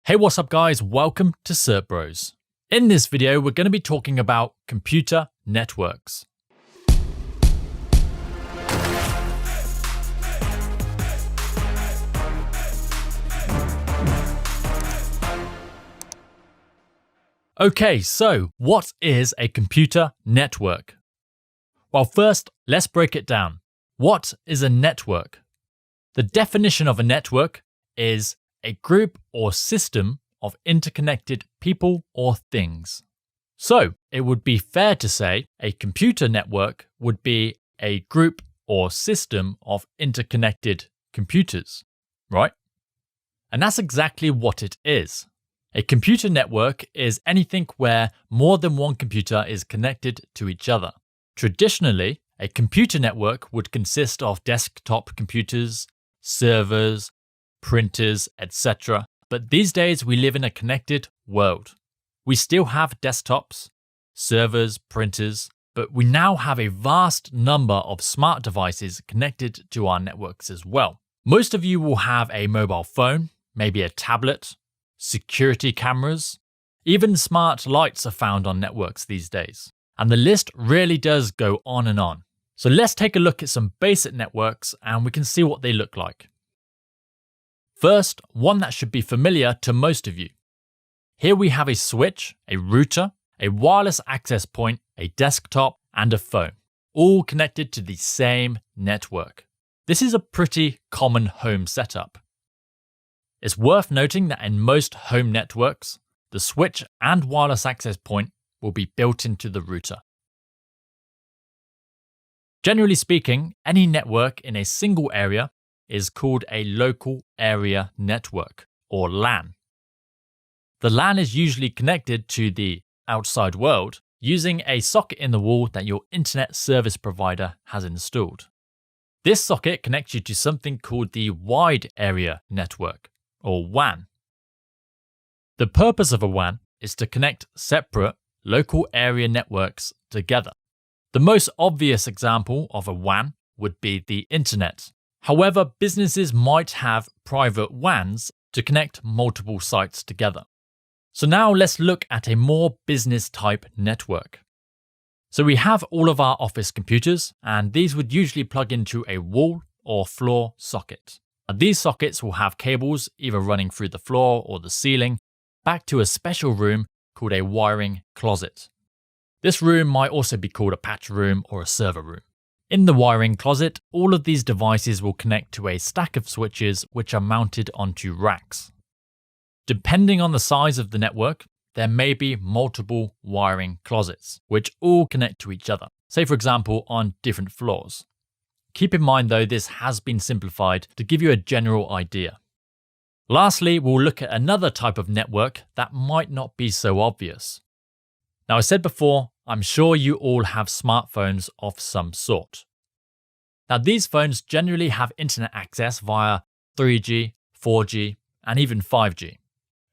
Hey, what's up guys? Welcome to Cert Bros. In this video, we're going to be talking about computer networks. Okay, so what is a computer network? Well, first, let's break it down. What is a network? The definition of a network is a group or system of interconnected people or things. So, it would be fair to say a computer network would be a group or system of interconnected computers, right? And that's exactly what it is. A computer network is anything where more than one computer is connected to each other. Traditionally, a computer network would consist of desktop computers, servers, printers, etc. But these days we live in a connected world. We still have desktops, servers, printers, but we now have a vast number of smart devices connected to our networks as well. Most of you will have a mobile phone, maybe a tablet, security cameras, even smart lights are found on networks these days. And the list really does go on and on. So let's take a look at some basic networks and we can see what they look like. First, one that should be familiar to most of you. Here we have a switch, a router, a wireless access point, a desktop, and a phone, all connected to the same network. This is a pretty common home setup. It's worth noting that in most home networks, the switch and wireless access point will be built into the router. Generally speaking, any network in a single area is called a local area network, or LAN. The LAN is usually connected to the outside world using a socket in the wall that your internet service provider has installed. This socket connects you to something called the wide area network, or WAN. The purpose of a WAN is to connect separate local area networks together. The most obvious example of a WAN would be the internet. However, businesses might have private WANs to connect multiple sites together. So now let's look at a more business type network. So we have all of our office computers, and these would usually plug into a wall or floor socket. And these sockets will have cables either running through the floor or the ceiling back to a special room called a wiring closet. This room might also be called a patch room or a server room. In the wiring closet, all of these devices will connect to a stack of switches which are mounted onto racks. Depending on the size of the network, there may be multiple wiring closets, which all connect to each other, say for example on different floors. Keep in mind though, this has been simplified to give you a general idea. Lastly, we'll look at another type of network that might not be so obvious. Now I said before, I'm sure you all have smartphones of some sort. Now these phones generally have internet access via 3G, 4G, and even 5G.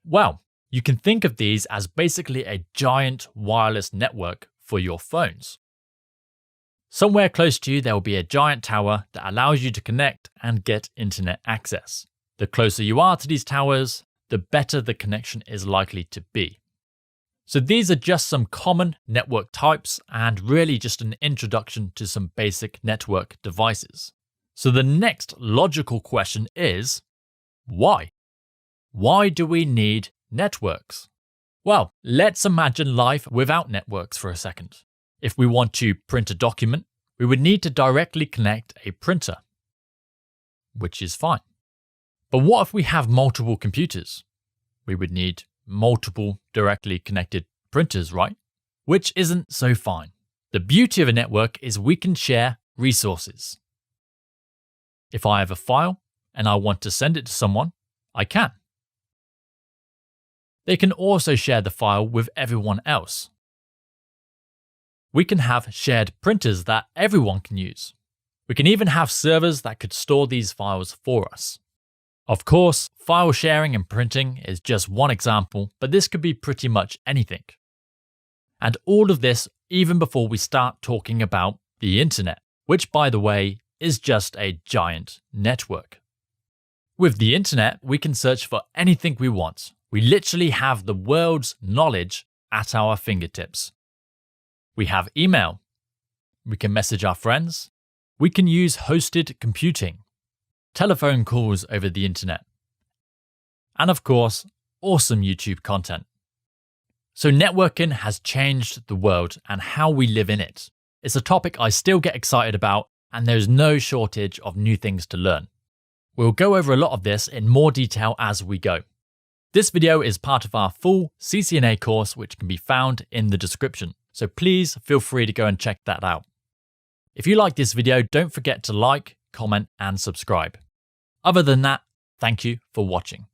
Well, you can think of these as basically a giant wireless network for your phones. Somewhere close to you there will be a giant tower that allows you to connect and get internet access. The closer you are to these towers, the better the connection is likely to be. So these are just some common network types and really just an introduction to some basic network devices. So the next logical question is, why? Why do we need networks? Well, let's imagine life without networks for a second. If we want to print a document, we would need to directly connect a printer, which is fine. But what if we have multiple computers? We would need multiple directly connected printers, right? Which isn't so fine. The beauty of a network is we can share resources. If I have a file and I want to send it to someone, I can. They can also share the file with everyone else. We can have shared printers that everyone can use. We can even have servers that could store these files for us. Of course, file sharing and printing is just one example, but this could be pretty much anything. And all of this even before we start talking about the internet, which by the way is just a giant network. With the internet, we can search for anything we want, We literally have the world's knowledge at our fingertips. We have email. We can message our friends. We can use hosted computing, telephone calls over the internet, and of course, awesome YouTube content. So networking has changed the world and how we live in it. It's a topic I still get excited about, and there's no shortage of new things to learn. We'll go over a lot of this in more detail as we go. This video is part of our full CCNA course, which can be found in the description. So please feel free to go and check that out. If you like this video, don't forget to like, comment, and subscribe. Other than that, thank you for watching.